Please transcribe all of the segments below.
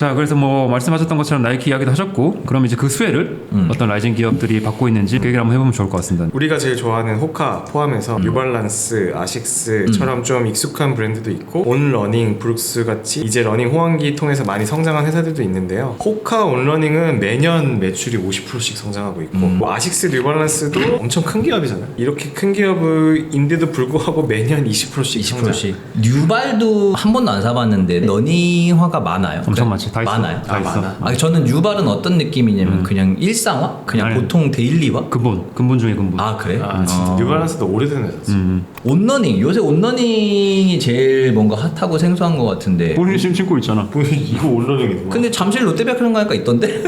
자, 그래서 뭐 말씀하셨던 것처럼 나이키 이야기도 하셨고, 그럼 이제 그 수혜를 어떤 라이징 기업들이 받고 있는지 그 얘기를 한번 해보면 좋을 것 같습니다. 우리가 제일 좋아하는 호카 포함해서 뉴발란스, 아식스처럼 좀 익숙한 브랜드도 있고, 온러닝, 브룩스 같이 이제 러닝 호황기 통해서 많이 성장한 회사들도 있는데요. 호카, 온러닝은 매년 매출이 50%씩 성장하고 있고, 뭐 아식스, 뉴발란스도 엄청 큰 기업이잖아요. 이렇게 큰 기업인데도 불구하고 매년 20%씩 성장. 뉴발도 한 번도 안 사봤는데 러닝화가 많아요. 엄청 많지. 다 있어. 많아요. 다 있어. 많아. 저는 뉴발은 어떤 느낌이냐면 그냥 일상화? 그냥 아니, 보통 데일리화? 근본 중에 근본. 아 그래? 아 진짜 뉴발란스도 오래된 회사지. 온러닝 요새 온러닝이 제일 뭔가 핫하고 생소한 것 같은데 본인이 지금 신고 있잖아. 이거 온러닝이구나. 근데 잠실 롯데백화점 가니까 있던데?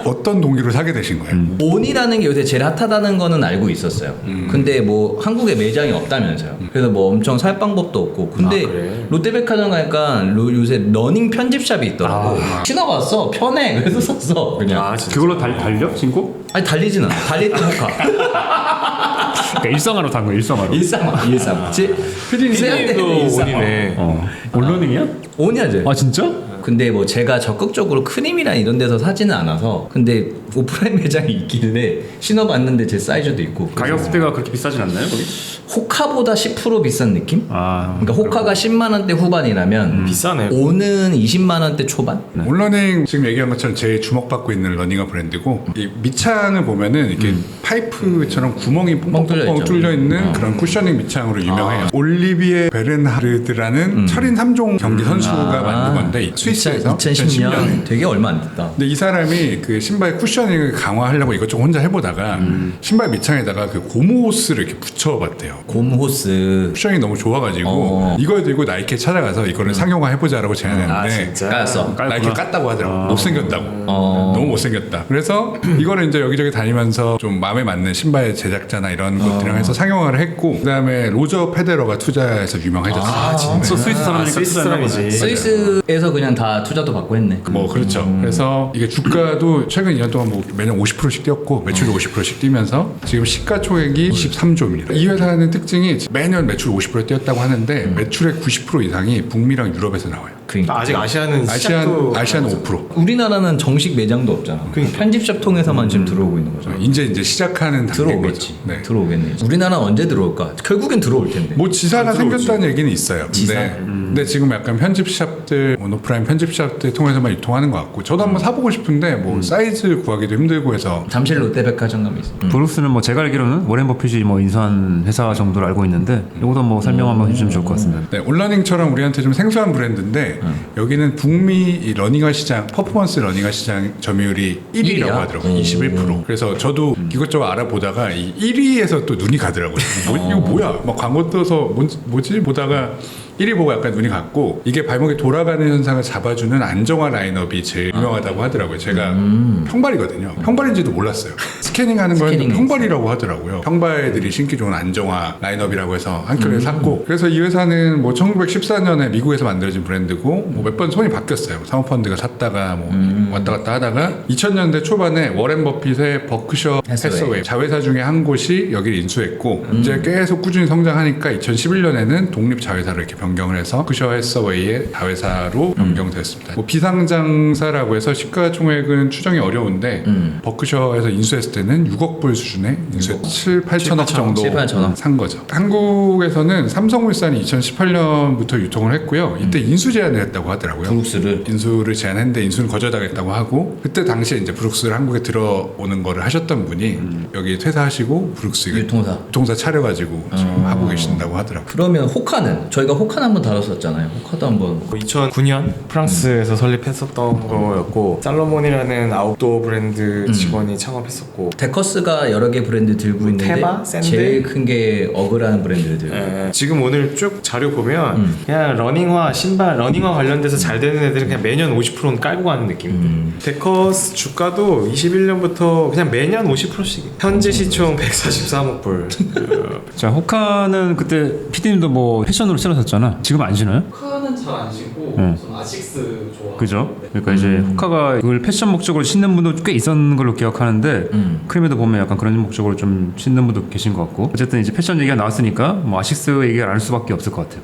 어떤 동기로 사게 되신 거예요? 온이라는 게 요새 제일 핫하다는 거는 알고 있었어요. 근데 뭐 한국에 매장이 없다면서요. 그래서 뭐 엄청 살 방법도 없고. 근데 아, 그래? 롯데백화점 가니까 요새 러닝 편집샵이 있더라고. 신어봤어. 편해. 그래서 샀어. 그냥. 아 진짜. 그걸로 달려? 신고? 아니 달리지는 않아. 달릴 때 호카. 그러니까 일상화로 단 거, 일상화로. 일상화. 피디님도 온이네. 온러닝이야? 온이야 제. 아, 진짜? 근데 뭐 제가 적극적으로 크림이나 이런 데서 사지는 않아서 근데 오프라인 매장이 있길래 신어봤는데 제 사이즈도 있고 가격대가 그렇게 비싸진 않나요, 거기? 호카보다 10% 비싼 느낌? 아, 그러니까 호카가 10만 원대 후반이라면 비싸네. 온은 20만 원대 초반? 온러닝 지금 얘기한 것처럼 제일 주목받고 있는 러닝화 브랜드고 이 밑창을 보면은 이렇게 파이프처럼 구멍이 뻥뻥뻥 뚫려 있는 그런 쿠셔닝 밑창으로 유명해요. 올리비에 베른하르드라는 철인 3종 경기 선수가 만든 건데 스위스에서 2010년 되게 얼마 안 됐다. 근데 이 사람이 그 신발 쿠셔닝을 강화하려고 이것저것 혼자 해보다가 신발 밑창에다가 그 고무호스를 이렇게 붙여봤대요. 고무호스 쿠셔닝이 너무 좋아가지고 이걸 들고 나이키에 찾아가서 이거를 상용화 해보자라고 아 제안했는데 진짜. 까였어. 나이키 깠다고 하더라고. 못생겼다고. 너무 못생겼다. 그래서 이거를 이제 여기저기 다니면서 좀 마음에 맞는 신발 제작자나 이런 것들이랑 해서 상용화를 했고 그다음에 로저 페데러가 투자해서 유명해졌어요. 아, 진짜 스위스 사람이니까 스위스 사람이지. 스위스에서 그냥 다 투자도 받고 했네. 뭐 그렇죠. 그래서 이게 주가도 최근 2년 동안 뭐 매년 50%씩 뛰었고 매출도 50%씩 뛰면서 지금 시가총액이 13조입니다. 이 회사는 특징이 매년 매출 50% 뛰었다고 하는데 매출의 90% 이상이 북미랑 유럽에서 나와요. 그러니까. 아직 아시아는 시작도 아시아는 5%. 우리나라는 정식 매장도 없잖아. 편집샵 통해서만 지금 들어오고 있는 거죠. 이제 시작하는 단계인 들어오겠지. 거죠. 네. 들어오겠네. 우리나라는 언제 들어올까? 결국엔 들어올 텐데. 뭐 지사가 들어오지. 생겼다는 얘기는 있어요. 지사? 근데 지금 약간 편집샵들, 오프라인 편집샵들 통해서만 유통하는 것 같고 저도 한번 사보고 싶은데 뭐 사이즈 구하기도 힘들고 해서 잠실 롯데백화점 가면 있어. 브룩스는 뭐 제가 알기로는 워렌 버핏이 뭐 인수한 회사 정도로 알고 있는데 이것도 뭐 설명 한번 해주시면 좋을 것 같습니다. 네, 온러닝처럼 우리한테 좀 생소한 브랜드인데 여기는 북미 이 러닝화 시장, 퍼포먼스 러닝화 시장 점유율이 1위라고 1위야? 하더라고요. 21%. 그래서 저도 이것저것 알아보다가 이 1위에서 또 눈이 가더라고요. 이거 뭐야? 막 광고 떠서 뭐지? 보다가 1위 보고 약간 눈이 갔고 이게 발목에 돌아가는 현상을 잡아주는 안정화 라인업이 제일 유명하다고 하더라고요. 제가 평발이거든요. 평발인지도 몰랐어요. 스캐닝하는 걸 스캐닝 평발이라고 하더라고요. 평발들이 신기 좋은 안정화 라인업이라고 해서 한 켤레 샀고 그래서 이 회사는 뭐 1914년에 미국에서 만들어진 브랜드고 뭐 몇 번 손이 바뀌었어요. 사모펀드가 샀다가 뭐 왔다 갔다 하다가 2000년대 초반에 워렌 버핏의 버크셔 해서웨이 자회사 중에 한 곳이 여기를 인수했고 이제 계속 꾸준히 성장하니까 2011년에는 독립 자회사로 이렇게 변경을 해서 버크셔 해서웨이의 자회사로 변경되었습니다. 뭐 비상장사라고 해서 시가총액은 추정이 어려운데 버크셔에서 인수했을 때는 6억 불 수준에 인수했 7, 8천억 정도 7, 8천억. 산 거죠. 한국에서는 삼성물산이 2018년부터 유통을 했고요. 이때 인수 제안을 했다고 하더라고요. 브룩스를 인수를 제안했는데 인수는 거절당했다고 하고 그때 당시에 이제 브룩스를 한국에 들어오는 거를 하셨던 분이 여기 퇴사하시고 브룩스 유통사 차려가지고 지금 하고 계신다고 하더라고요. 그러면 호카는 저희가 호카는 한번 다뤘었잖아요. 호카도 한번 2009년 프랑스에서 설립했었던 거였고 살로몬이라는 아웃도어 브랜드 직원이 창업했었고 데커스가 여러 개 브랜드 들고 있는데 테마? 샌들? 제일 큰 게 어그라는 브랜드를 들고 지금 오늘 쭉 자료 보면 그냥 러닝화 신발 러닝화 관련돼서 잘 되는 애들은 그냥 매년 50%는 깔고 가는 느낌인데 데커스 주가도 21년부터 그냥 매년 50%씩 현재 시총 143억 불 자, 호카는 그때 PD님도 뭐 패션으로 찔러셨잖아. 신잖아. 지금 안 신어요? 호카는 잘 안 신고 응. 저는 아식스 좋아. 그죠? 그러니까 이제 호카가 그걸 패션 목적으로 신는 분도 꽤 있었는 걸로 기억하는데 크림에도 보면 약간 그런 목적으로 좀 신는 분도 계신 것 같고 어쨌든 이제 패션 얘기가 나왔으니까 뭐 아식스 얘기를 안 할 수밖에 없을 것 같아요.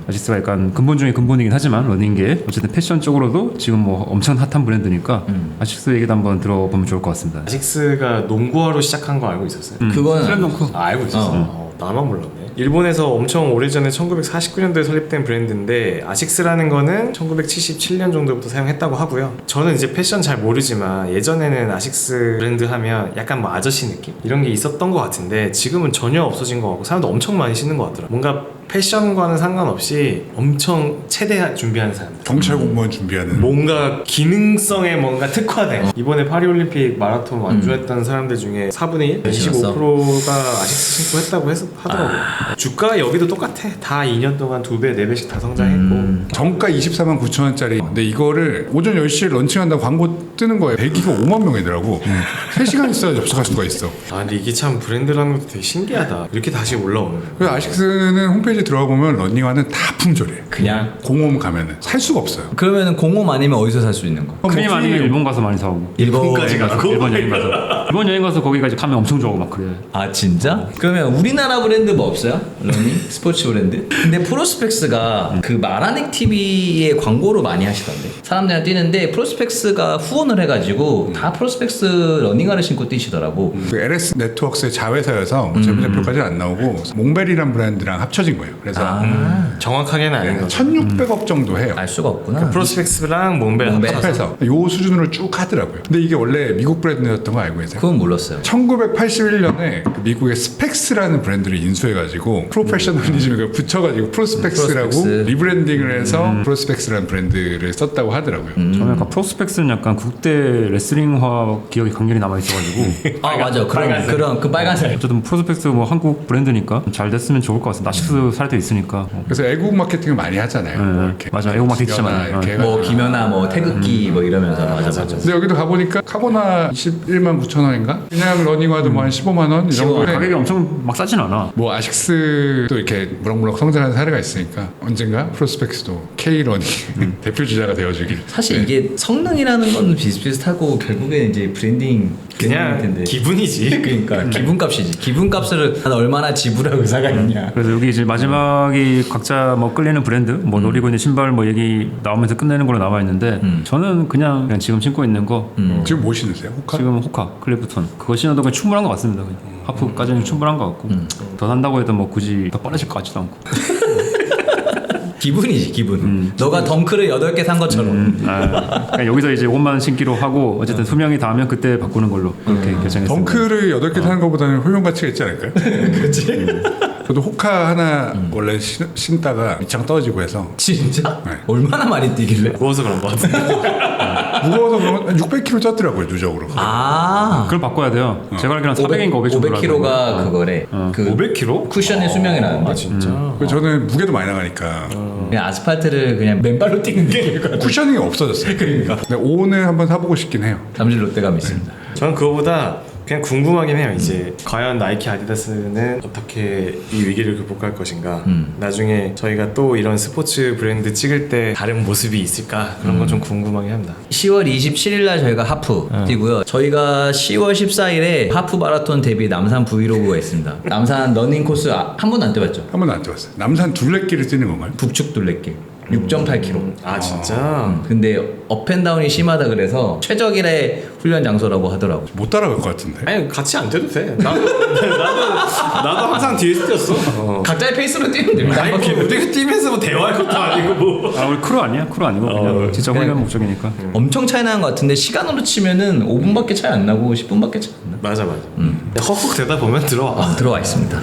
아식스가 약간 근본 중에 근본이긴 하지만 러닝계 어쨌든 패션 쪽으로도 지금 뭐 엄청 핫한 브랜드니까 아식스 얘기도 한번 들어보면 좋을 것 같습니다. 아식스가 농구화로 시작한 거 알고 있었어요? 그거는 슬램덩크. 알고 있었어. 나만 몰랐네. 일본에서 엄청 오래전에 1949년도에 설립된 브랜드인데 아식스라는 거는 1977년 정도부터 사용했다고 하고요. 저는 이제 패션 잘 모르지만 예전에는 아식스 브랜드 하면 약간 뭐 아저씨 느낌? 이런 게 있었던 것 같은데 지금은 전혀 없어진 것 같고 사람도 엄청 많이 신는 것 같더라고요. 뭔가 패션과는 상관없이 엄청 체대 준비하는 사람들. 경찰 공무원 준비하는 뭔가 기능성에 뭔가 특화된 이번에 파리올림픽 마라톤 완주했던 사람들 중에 4분의 1? 신었어? 25%가 아식스 신고 했다고 하더라고요. 주가 여기도 똑같아. 다 2년 동안 2배, 4배씩 다 성장했고 정가 24만 9천 원짜리. 근데 이거를 오전 10시에 런칭한다고 광고 뜨는 거예요. 대기가 5만 명이더라고. 3시간 있어야 접속할 수가 있어. 아 근데 이게 참 브랜드라는 것도 되게 신기하다. 이렇게 다시 올라오는 거야. 그래서 아식스는 홈페이지 들어가 보면 러닝화는 다 품절이에요. 그냥 공홈 가면은 살 수가 없어요. 그러면 공홈 아니면 어디서 살 수 있는 거? 크림 아니면 일본 가서 많이 사오고 일본까지 가고? 일본 여행 가서 일본 여행 가서 거기까지 가면 엄청 좋아하고 막 그래. 아 진짜? 그러면 우리나라 브랜드 뭐 없어요? 러닝? 스포츠 브랜드? 근데 프로스펙스가 그 마라닉 TV에 광고로 많이 하시던데 사람들이랑 뛰는데 프로스펙스가 후원을 해가지고 다 프로스펙스 러닝화를 신고 뛰시더라고. 그 LS 네트워크스의 자회사여서 재무제표까지는 안 나오고 몽벨이란 브랜드랑 합쳐진 거예요. 그래서 정확하게는 아닌 거죠. 1,600억 정도 해요. 알 수가 없구나. 프로스펙스랑 몽벨 몽벨. 합쳐서 합해서 요 수준으로 쭉 하더라고요. 근데 이게 원래 미국 브랜드였던 거 알고 계세요? 그건 몰랐어요. 1981년에 미국의 스펙스라는 브랜드를 인수해가지고 프로페셔널리즘을 붙여가지고 프로스펙스라고 프로스펙스. 리브랜딩을 해서 프로스펙스라는 브랜드를 썼다고 하더라고요. 저는 약간 프로스펙스는 약간 국대 레슬링화 기억이 강렬히 남아 있어가지고 아 맞아. 그런 그 빨간색. 어쨌든 프로스펙스 뭐 한국 브랜드니까 잘 됐으면 좋을 것 같습니다. 아식스 살 때 있으니까. 그래서 애국 마케팅을 많이 하잖아요. 뭐 이렇게 맞아. 애국 마케팅 진짜 많아요. 이렇게 뭐 해가지고. 김연아 뭐 태극기 뭐 이러면서 맞아. 근데 여기도 가보니까 카고나 21만 9천 원인가? 그냥 러닝화도 뭐 한 15만 원? 이 15만 정도에 가격이 엄청 막 싸진 않아. 뭐 아식스도 이렇게 무럭무럭 성장하는 사례가 있으니까 언젠가 프로스펙스도 K러닝 대표 주자가 되어주길. 사실 이게 성능이라는 건 비슷비슷하고 결국엔 이제 브랜딩 그냥 텐데. 기분이지. 그러니까 기분값이지. 기분값을 한 얼마나 지불할 의사가 있냐. 그래서 여기 이제 마지막이 각자 뭐 끌리는 브랜드, 뭐 노리고 있는 신발 뭐 얘기 나오면서 끝내는 걸로 나와 있는데 저는 그냥 지금 신고 있는 거 지금 뭐 신으세요? 호카? 지금 호카 클리프톤 그거 신어도 그냥 충분한 것 같습니다. 그냥. 하프까지는 충분한 것 같고 더 산다고 해도 뭐 굳이 더 빠르실 것 같지도 않고. 기분이지 기분. 너가 덩크를 8개 산 것처럼. 그냥 여기서 이제 5만 신기로 하고 어쨌든 수명이 닿으면 그때 바꾸는 걸로 그렇게 결정했습니다. 덩크를 8개 사는 것보다는 효용 가치가 있지 않을까요? 그렇지. 저도 호카 하나 원래 신다가 밑창 떨어지고 해서 진짜? 네. 얼마나 많이 뛰길래? 무거워서 그런 거 같은데. 무거워서 그러면 600kg 쪘더라고요 누적으로. 아. 그걸 바꿔야 돼요. 제가 알기로는 400인가 500 정도 500kg가 그거래. 그 500kg? 쿠션의 수명이라는데. 아 진짜. 그래서 저는 무게도 많이 나가니까 그냥 아스팔트를 그냥 맨발로 뛰는 게 쿠셔닝이 없어졌어요. 그러니까. 근데 오늘 한번 사보고 싶긴 해요. 잠실 롯데감이 있습니다. 저는 그거보다 그냥 궁금하긴 해요. 이제 과연 나이키 아디다스는 어떻게 이 위기를 극복할 것인가. 나중에 저희가 또 이런 스포츠 브랜드 찍을 때 다른 모습이 있을까 그런 건 좀 궁금하긴 합니다. 10월 27일 날 저희가 하프 뛰고요. 저희가 10월 14일에 하프 마라톤 데뷔 남산 브이로그가 있습니다. 남산 러닝 코스 한 번도 안 뛰었죠? 한 번도 안 뛰었어요. 남산 둘레길을 뛰는 건가요? 북측 둘레길 6.8km. 아 진짜. 근데 업앤다운이 심하다 그래서 최적일의 훈련 장소라고 하더라고. 못 따라갈 것 같은데. 아니 같이 안 뛰어도 돼. 나도 항상 뒤에서 뛰었어. 각자의 페이스로 뛰면 됩니다. 아니 뭐 우리가 뛰면서 뭐 대화할 것도 아니고 뭐. 아 우리 크루 아니야? 크루 아니고 그냥 진짜 그냥- 훈련 목적이니까. 엄청 차이 나는 것 같은데 시간으로 치면은 5분밖에 차이 안 나고 10분밖에 차이 안 나. 맞아. 헉헉 되다 보면 들어와. 들어와 있습니다.